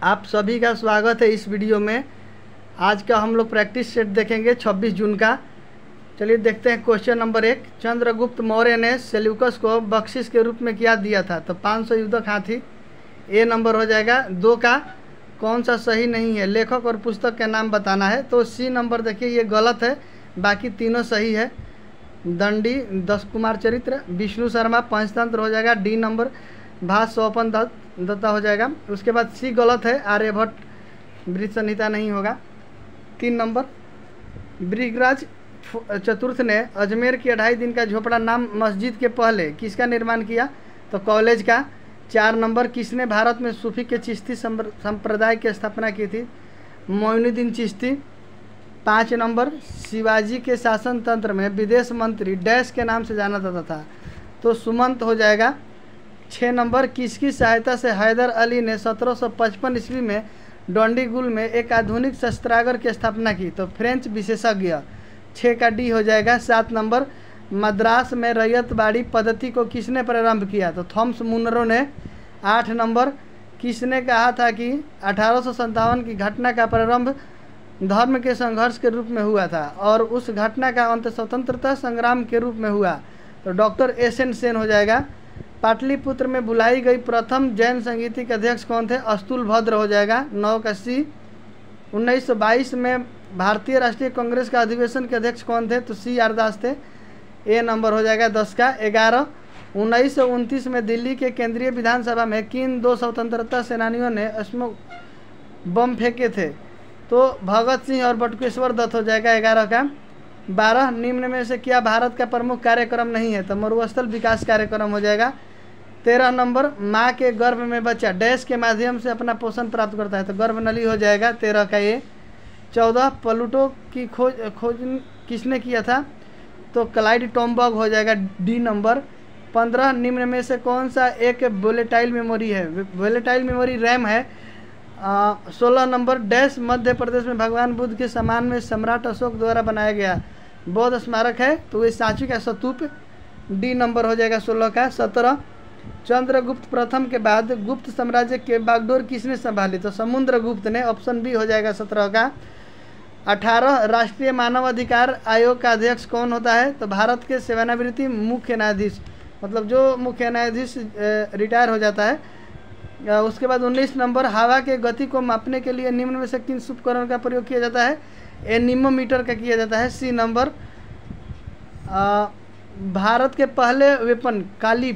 आप सभी का स्वागत है इस वीडियो में। आज का हम लोग प्रैक्टिस सेट देखेंगे 26 जून का। चलिए देखते हैं क्वेश्चन नंबर 1। चंद्रगुप्त मौर्य ने सेल्यूकस को बख्शिश के रूप में क्या दिया था? तो 500 युद्धक हाथी। ए नंबर हो जाएगा। 2 का कौन सा सही नहीं है? लेखक और पुस्तक का नाम बताना है। तो सी नंबर देखिए ये गलत है, बाकी तीनों सही है। दंडी 10 कुमार चरित्र। विष्णु शर्मा पंचतंत्र हो जाएगा। डी नंबर भास स्वपन दत्ता हो जाएगा। उसके बाद सी गलत है, आर्यभट्ट वृत्त संहिता नहीं होगा। 3 नंबर ब्रिगराज चतुर्थ ने अजमेर की 2.5 दिन का झोपड़ा नाम मस्जिद के पहले किसका निर्माण किया? तो कॉलेज का। 4 नंबर किसने भारत में सूफी के चिश्ती संप्रदाय की स्थापना की थी? मोइनुद्दीन चिश्ती। 5 नंबर शिवाजी के शासन तंत्र में विदेश मंत्री डैश के नाम से जाना जाता था? तो सुमंत हो जाएगा। 6 नंबर किसकी सहायता से हैदर अली ने 1755 ईस्वी में डोंडीगुल में एक आधुनिक शस्त्रागार की स्थापना की? तो फ्रेंच विशेषज्ञ। 6 का डी हो जाएगा। 7 नंबर मद्रास में रैयतबाड़ी पद्धति को किसने प्रारंभ किया? तो थॉमस मुनरो ने। 8 नंबर किसने कहा था कि 1857 की घटना का प्रारंभ धर्म के संघर्ष के रूप में हुआ था और उस घटना का अंत स्वतंत्रता संग्राम के रूप में हुआ? तो डॉक्टर एस.एन. सेन हो जाएगा। पाटलिपुत्र में बुलाई गई प्रथम जैन संगीति के अध्यक्ष कौन थे? अस्तुल भद्र हो जाएगा। 9 का सी। 1922 में भारतीय राष्ट्रीय कांग्रेस का अधिवेशन के अध्यक्ष कौन थे? तो सी आर दास थे। ए नंबर हो जाएगा। 10 का। 11 1929 में दिल्ली के केंद्रीय विधानसभा में किन 2 स्वतंत्रता सेनानियों ने स्मोक बम फेंके थे? तो भगत सिंह और बटुकेश्वर दत्त हो जाएगा। 11 का। 12 निम्न में से क्या भारत का प्रमुख कार्यक्रम नहीं है? तो मरुस्थल विकास कार्यक्रम हो जाएगा। 13 नंबर माँ के गर्भ में बच्चा डैश के माध्यम से अपना पोषण प्राप्त करता है? तो गर्भनली हो जाएगा। 13 का ये। 14 प्लूटो की खोज किसने किया था? तो क्लाइड टॉमबर्ग हो जाएगा। D number. 15 निम्न में से कौन सा एक वोलेटाइल मेमोरी है? वोलेटाइल मेमोरी रैम है। 16 नंबर डैश मध्य प्रदेश में भगवान बुद्ध के सम्मान में सम्राट अशोक द्वारा बनाया गया बौद्ध स्मारक है? तो ये सांची का स्तूप। डी नंबर हो जाएगा 16 का। 17 चंद्रगुप्त प्रथम के बाद गुप्त साम्राज्य के बागडोर किसने संभाली? तो समुद्रगुप्त ने। ऑप्शन बी हो जाएगा 17 का। 18 राष्ट्रीय मानव अधिकार आयोग का अध्यक्ष कौन होता है? तो भारत के सेवानिवृत्ति मुख्य न्यायाधीश, मतलब जो मुख्य न्यायाधीश रिटायर हो जाता है। उसके बाद 19 नंबर हवा के गति को मापने के लिए निम्न में से किस उपकरण का प्रयोग किया जाता है? एनीमोमीटर का किया जाता है। सी नंबर। भारत के पहले वेपन काली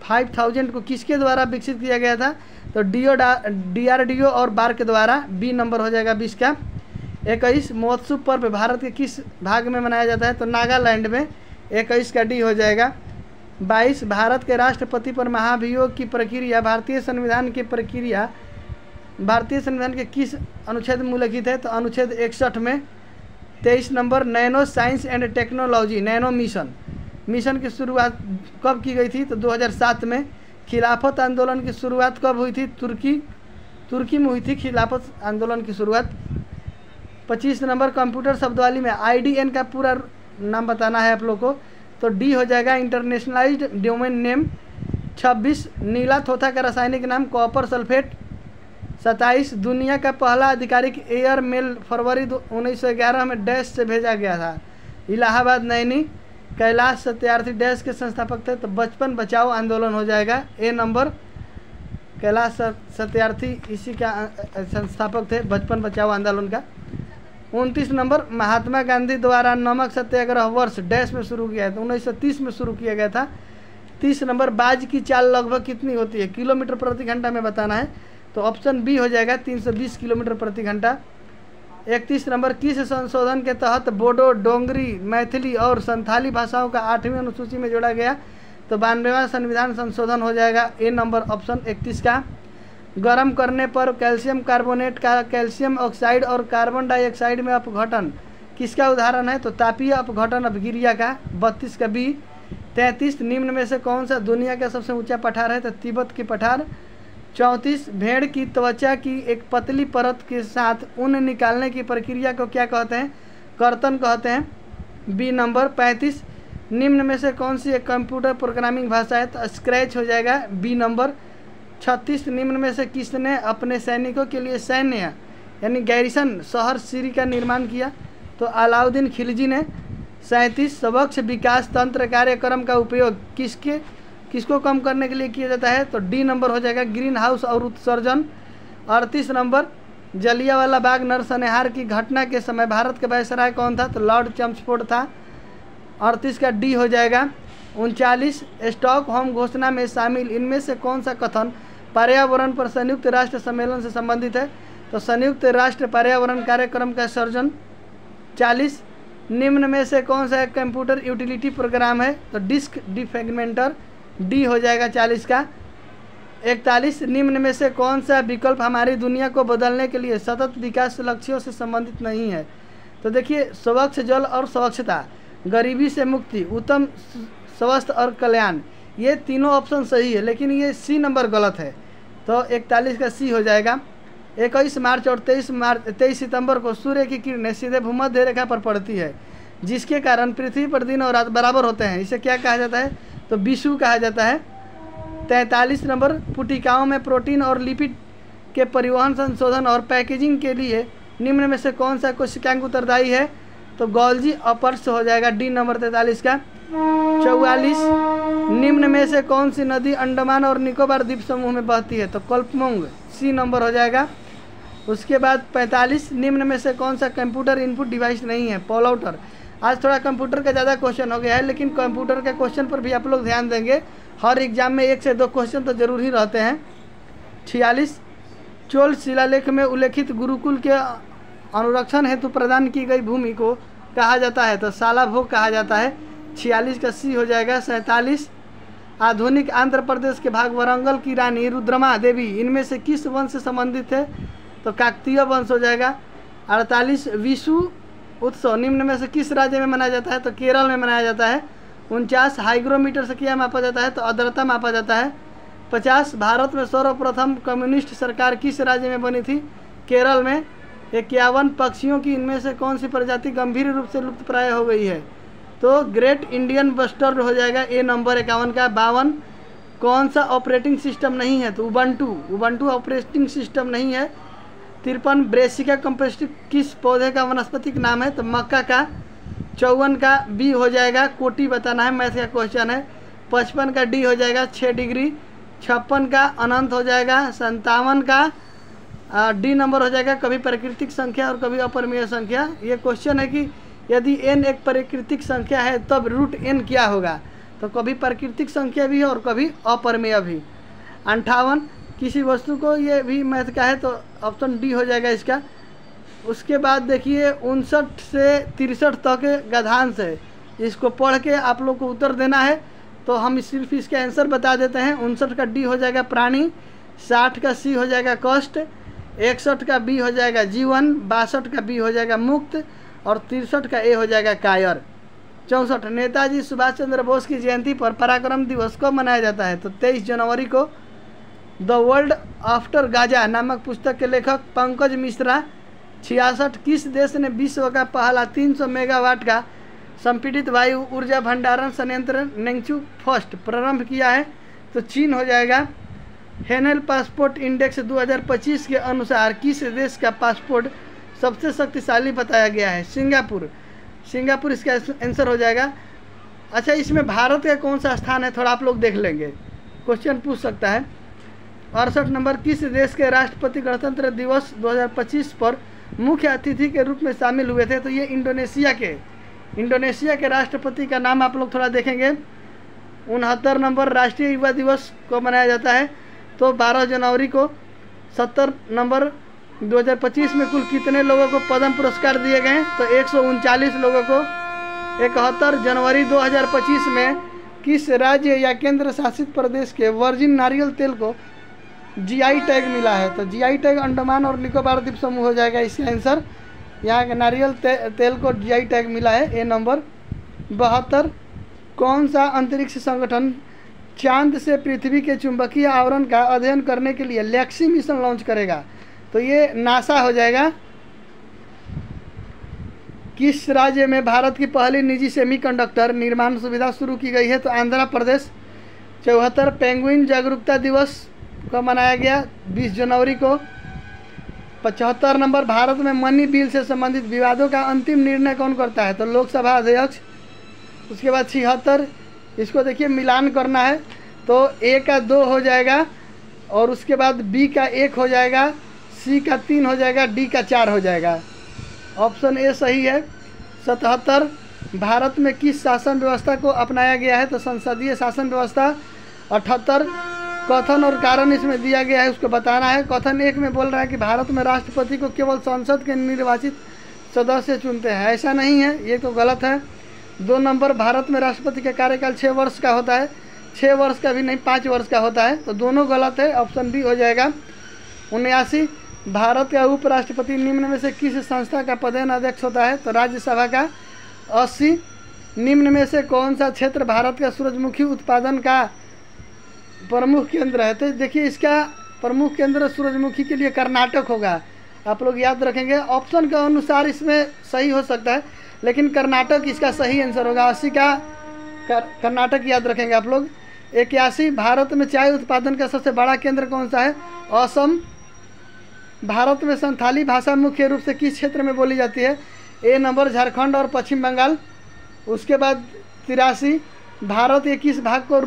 5000 को किसके द्वारा विकसित किया गया था? तो DRDO और बार के द्वारा। बी नंबर हो जाएगा 20 का। 21 महोत्सव पर्व भारत के किस भाग में मनाया जाता है? तो नागालैंड में। 21 का डी हो जाएगा। 22 भारत के राष्ट्रपति पर महाभियोग की प्रक्रिया भारतीय संविधान के किस अनुच्छेद में उल्लिखित है? तो अनुच्छेद 61 में। 23 number nano science and technology nano mission की शुरुआत कब की गई थी? तो 2007 में। खिलाफत आंदोलन की शुरुआत कब हुई थी? तुर्की में हुई थी खिलाफत आंदोलन की शुरुआत। 25 नंबर कंप्यूटर शब्दावली में IDN का पूरा नाम बताना है आप लोग को। तो डी हो जाएगा इंटरनेशनलाइज्ड डोमेन नेम। 26 नीला थोथा का रासायनिक नाम कॉपर सल्फेट। 27 दुनिया का पहला आधिकारिक एयर मेल फरवरी 1911 में डैश से भेजा गया था? इलाहाबाद नैनी। कैलाश सत्यार्थी डैश के संस्थापक थे? तो बचपन बचाओ आंदोलन हो जाएगा। ए नंबर कैलाश सत्यार्थी इसी का संस्थापक थे, बचपन बचाओ आंदोलन का। 29 नंबर महात्मा गांधी द्वारा नमक सत्याग्रह वर्ष डैश में शुरू किया है? तो 1930 में शुरू किया गया था। 30 नंबर बाज की चाल लगभग कितनी होती है? किलोमीटर प्रति घंटा में बताना है। तो ऑप्शन बी हो जाएगा 320 किलोमीटर प्रति घंटा। 31 नंबर किस संशोधन के तहत बोडो डोंगरी मैथिली और संथाली भाषाओं का 8वीं अनुसूची में जोड़ा गया? तो 92वां संविधान संशोधन हो जाएगा। ए नंबर ऑप्शन 31 का। गर्म करने पर कैल्शियम कार्बोनेट का कैल्शियम ऑक्साइड और कार्बन डाइऑक्साइड में अपघटन किसका उदाहरण है? तो तापीय अपघटन अपगिरिया का। 32 का बी। 33 निम्न में से कौन सा दुनिया का सबसे ऊंचा पठार है? तो तिब्बत की पठार। 34 भेड़ की त्वचा की एक पतली परत के साथ ऊन निकालने की प्रक्रिया को क्या कहते हैं? कर्तन कहते हैं। B number. 35 निम्न में से कौन सी एक कंप्यूटर प्रोग्रामिंग भाषा है? तो स्क्रैच हो जाएगा। B number. 36 निम्न में से किसने अपने सैनिकों के लिए सैन्य यानी गैरिसन शहर सीरी का निर्माण किया? तो अलाउद्दीन खिलजी ने। 37 स्वच्छ विकास तंत्र कार्यक्रम का उपयोग किसको कम करने के लिए किया जाता है? तो डी नंबर हो जाएगा ग्रीन हाउस और उत्सर्जन। 38 नंबर जलियांवाला बाग नरसंहार की घटना के समय भारत का वायसराय कौन था? तो लॉर्ड चम्सफोर्ड था। 38 का डी हो जाएगा। 39 स्टॉकहोम घोषणा में शामिल इनमें से कौन सा कथन पर्यावरण पर संयुक्त राष्ट्र सम्मेलन से संबंधित है? तो संयुक्त राष्ट्र पर्यावरण कार्यक्रम का सर्जन। 40 निम्न में से कौन सा एक कंप्यूटर यूटिलिटी प्रोग्राम है? तो डिस्क डिफ्रेगमेंटर, डी हो जाएगा 40 का। 41 निम्न में से कौन सा विकल्प हमारी दुनिया को बदलने के लिए सतत विकास लक्ष्यों से संबंधित नहीं है? तो देखिए, स्वच्छ जल और स्वच्छता, गरीबी से मुक्ति, उत्तम स्वास्थ्य और कल्याण, ये तीनों ऑप्शन सही है, लेकिन ये सी नंबर गलत है। तो 41 का सी हो जाएगा। 21 मार्च और 23 सितंबर को सूर्य की किरणें सीधे भूमध्य रेखा पर पड़ती है, जिसके कारण पृथ्वी पर दिन और रात बराबर होते हैं। इसे क्या कहा जाता है? तो विषुव कहा जाता है। 43 नंबर पुटिकाओं में प्रोटीन और लिपिड के परिवहन, संशोधन और पैकेजिंग के लिए निम्न में से कौन सा कोशिकांग उत्तरदायी है? तो गोल्जी अपर्स हो जाएगा, डी नंबर 43 का। 44 निम्न में से कौन सी नदी अंडमान और निकोबार द्वीप समूह में बहती है? तो कल्पमंग, सी नंबर हो जाएगा। उसके बाद 45 निम्न में से कौन सा कंप्यूटर इनपुट डिवाइस नहीं है? पॉलआउटर। आज थोड़ा कंप्यूटर का ज़्यादा क्वेश्चन हो गया है, लेकिन कंप्यूटर के क्वेश्चन पर भी आप लोग ध्यान देंगे। हर एग्जाम में 1 से 2 क्वेश्चन तो जरूर ही रहते हैं। 46 चोल शिलालेख में उल्लेखित गुरुकुल के अनुरक्षण हेतु प्रदान की गई भूमि को कहा जाता है? तो सालाभोग कहा जाता है। 46 का सी हो जाएगा। 47 आधुनिक आंध्र प्रदेश के भाग वरंगल की रानी रुद्रमा देवी इनमें से किस वंश से संबंधित है? तो काकतीय वंश हो जाएगा। 48 विषु उत्सव निम्न में से किस राज्य में मनाया जाता है? तो केरल में मनाया जाता है। 49 हाइग्रोमीटर से क्या मापा जाता है? तो आर्द्रता मापा जाता है। 50 भारत में सर्वप्रथम कम्युनिस्ट सरकार किस राज्य में बनी थी? केरल में। 51 पक्षियों की इनमें से कौन सी प्रजाति गंभीर रूप से लुप्त प्राय हो गई है? तो ग्रेट इंडियन बस्टर्ड हो जाएगा, ए नंबर 51 का। 52 कौन सा ऑपरेटिंग सिस्टम नहीं है? तो उबंटू ऑपरेटिंग सिस्टम नहीं है। 53 ब्रेसिका कंपोस्टिक किस पौधे का वनस्पतिक नाम है? तो मक्का का। 54 का बी हो जाएगा, कोटि बताना है, मैथ का क्वेश्चन है। 55 का डी हो जाएगा, 6 डिग्री। 56 का अनंत हो जाएगा। 57 का डी नंबर हो जाएगा, कभी प्राकृतिक संख्या और कभी अपरिमेय संख्या। ये क्वेश्चन है कि यदि n एक प्राकृतिक संख्या है तब रूट n क्या होगा? तो कभी प्राकृतिक संख्या भी है और कभी अपरिमेय भी। 58 किसी वस्तु को, ये भी मैथ का है, तो ऑप्शन डी हो जाएगा इसका। उसके बाद देखिए 59 से 63 तक के गद्यांश है, इसको पढ़ के आप लोग को उत्तर देना है। तो हम सिर्फ इसका आंसर बता देते हैं। 59 का डी हो जाएगा प्राणी। 60 का सी हो जाएगा कष्ट। 61 का बी हो जाएगा जीवन। 62 का बी हो जाएगा मुक्त और 63 का ए हो जाएगा कायर। 64 नेताजी सुभाष चंद्र बोस की जयंती पर पराक्रम दिवस कब मनाया जाता है? तो 23 जनवरी को। द वर्ल्ड आफ्टर गाजा नामक पुस्तक के लेखक पंकज मिश्रा। 66 किस देश ने विश्व का पहला 300 मेगावाट का संपीड़ित वायु ऊर्जा भंडारण संयंत्र नेंगचू फर्स्ट प्रारंभ किया है? तो चीन हो जाएगा। हेनेल पासपोर्ट इंडेक्स 2025 के अनुसार किस देश का पासपोर्ट सबसे शक्तिशाली बताया गया है? सिंगापुर इसका आंसर हो जाएगा। अच्छा, इसमें भारत का कौन सा स्थान है थोड़ा आप लोग देख लेंगे, क्वेश्चन पूछ सकता है। 68 नंबर किस देश के राष्ट्रपति गणतंत्र दिवस 2025 पर मुख्य अतिथि के रूप में शामिल हुए थे? तो ये इंडोनेशिया के राष्ट्रपति का नाम आप लोग थोड़ा देखेंगे। 69 नंबर राष्ट्रीय युवा दिवस को मनाया जाता है? तो 12 जनवरी को। 70 नंबर 2025 में कुल कितने लोगों को पद्म पुरस्कार दिए गए? तो 139 लोगों को। 71 जनवरी 2025 में किस राज्य या केंद्र शासित प्रदेश के वर्जिन नारियल तेल को जीआई टैग मिला है? तो जीआई टैग अंडमान और निकोबार द्वीप समूह हो जाएगा इसका आंसर। यहाँ के नारियल तेल को जीआई टैग मिला है, ए नंबर। 72 कौन सा अंतरिक्ष संगठन चांद से पृथ्वी के चुंबकीय आवरण का अध्ययन करने के लिए लैक्सी मिशन लॉन्च करेगा? तो ये नासा हो जाएगा। किस राज्य में भारत की पहली निजी सेमीकंडक्टर निर्माण सुविधा शुरू की गई है? तो आंध्र प्रदेश। 74 पेंगुइन जागरूकता दिवस कब मनाया गया? 20 जनवरी को। 75 नंबर, भारत में मनी बिल से संबंधित विवादों का अंतिम निर्णय कौन करता है? तो लोकसभा अध्यक्ष। उसके बाद 76, इसको देखिए मिलान करना है, तो ए का 2 हो जाएगा और उसके बाद बी का 1 हो जाएगा, सी का 3 हो जाएगा, डी का 4 हो जाएगा। ऑप्शन ए सही है। 77, भारत में किस शासन व्यवस्था को अपनाया गया है? तो संसदीय शासन व्यवस्था। 78, कथन और कारण इसमें दिया गया है, उसको बताना है। कथन 1 में बोल रहा है कि भारत में राष्ट्रपति को केवल संसद के निर्वाचित सदस्य चुनते हैं, ऐसा नहीं है, ये तो गलत है। 2 नंबर, भारत में राष्ट्रपति का कार्यकाल 6 वर्ष का होता है, 6 वर्ष का भी नहीं 5 वर्ष का होता है, तो दोनों गलत है, ऑप्शन बी हो जाएगा। 79, भारत का उपराष्ट्रपति निम्न में से किस संस्था का पदेन अध्यक्ष होता है? तो राज्यसभा का। 80, निम्न में से कौन सा क्षेत्र भारत का सूरजमुखी उत्पादन का प्रमुख केंद्र है? तो देखिए इसका प्रमुख केंद्र सूरजमुखी के लिए कर्नाटक होगा, आप लोग याद रखेंगे। ऑप्शन के अनुसार इसमें सही हो सकता है, लेकिन कर्नाटक इसका सही आंसर होगा। 80 का कर्नाटक याद रखेंगे आप लोग। 81, भारत में चाय उत्पादन का सबसे बड़ा केंद्र कौन सा है? असम। भारत में संथाली भाषा मुख्य रूप से किस क्षेत्र में बोली जाती है? ए नंबर, झारखंड और पश्चिम बंगाल। उसके बाद 83, भारत के किस भाग को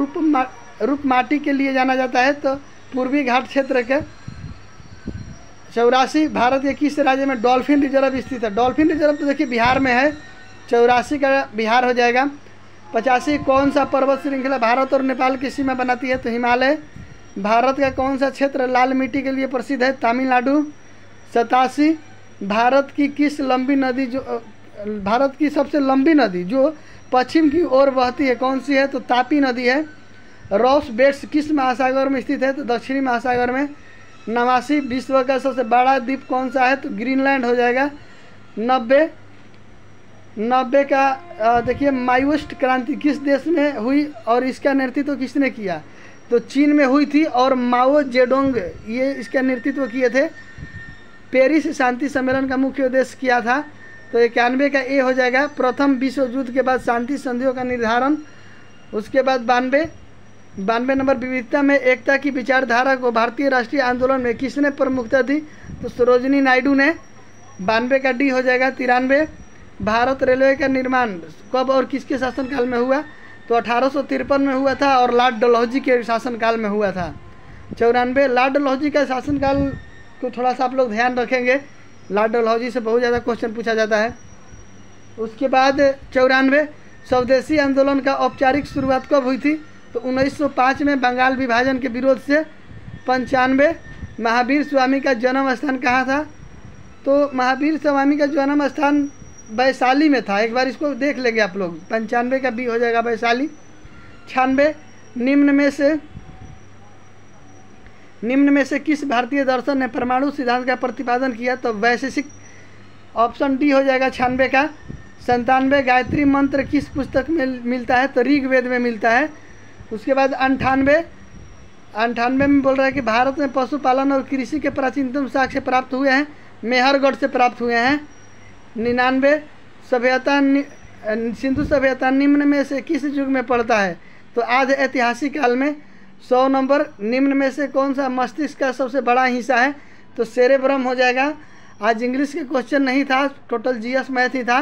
रूप माटी के लिए जाना जाता है? तो पूर्वी घाट क्षेत्र के। 84, भारत के किस राज्य में डॉल्फिन रिजर्व स्थित है? डॉल्फिन रिजर्व तो देखिए बिहार में है, 84 का बिहार हो जाएगा। 85, कौन सा पर्वत श्रृंखला भारत और नेपाल की सीमा बनाती है? तो हिमालय। भारत का कौन सा क्षेत्र लाल मिट्टी के लिए प्रसिद्ध है? तमिलनाडु। 87, भारत की सबसे लंबी नदी जो पश्चिम की ओर बहती है कौन सी है? तो तापी नदी है। रॉस बेट्स किस महासागर में स्थित है? तो दक्षिणी महासागर में। 89, विश्व का सबसे बड़ा द्वीप कौन सा है? तो ग्रीनलैंड हो जाएगा। 90 का देखिए माओइस्ट क्रांति किस देश में हुई और इसका नेतृत्व किसने किया? तो चीन में हुई थी और माओ जेडोंग ये इसका नेतृत्व किए थे। पेरिस शांति सम्मेलन का मुख्य उद्देश्य किया था? तो 91 का ए हो जाएगा, प्रथम विश्व युद्ध के बाद शांति संधियों का निर्धारण। उसके बाद 92 नंबर, विविधता में एकता की विचारधारा को भारतीय राष्ट्रीय आंदोलन में किसने प्रमुखता दी? तो सरोजिनी नायडू ने। 92 का डी हो जाएगा। 93, भारत रेलवे का निर्माण कब और किसके शासनकाल में हुआ? तो 1853 में हुआ था और लॉर्ड डलहौजी के शासनकाल में हुआ था। 94, लॉर्ड डलहौजी का शासनकाल को थोड़ा सा आप लोग ध्यान रखेंगे, लॉर्ड डलहौजी से बहुत ज़्यादा क्वेश्चन पूछा जाता है। उसके बाद 94, स्वदेशी आंदोलन का औपचारिक शुरुआत कब हुई थी? तो 1905 में बंगाल विभाजन के विरोध से। 95, महावीर स्वामी का जन्म स्थान कहाँ था? तो महावीर स्वामी का जन्म स्थान वैशाली में था, एक बार इसको देख लेंगे आप लोग। 95 का बी हो जाएगा वैशाली। 96, निम्न में से किस भारतीय दर्शन ने परमाणु सिद्धांत का प्रतिपादन किया? तो वैशेषिक। ऑप्शन डी हो जाएगा 96 का। 97, गायत्री मंत्र किस पुस्तक में मिलता है? तो ऋग्वेद में मिलता है। उसके बाद 98 में बोल रहा है कि भारत में पशुपालन और कृषि के प्राचीनतम साक्ष्य प्राप्त हुए हैं, मेहरगढ़ से प्राप्त हुए हैं। 99, सिंधु सभ्यता निम्न में से किस युग में पड़ता है? तो आधे ऐतिहासिक काल में। 100 नंबर, निम्न में से कौन सा मस्तिष्क का सबसे बड़ा हिस्सा है? तो सेरेब्रम हो जाएगा। आज इंग्लिश के क्वेश्चन नहीं था, टोटल जीएस मैथ ही था।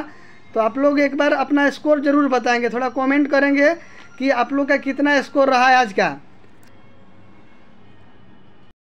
तो आप लोग एक बार अपना स्कोर जरूर बताएंगे, थोड़ा कमेंट करेंगे कि आप लोग का कितना स्कोर रहा है आज का।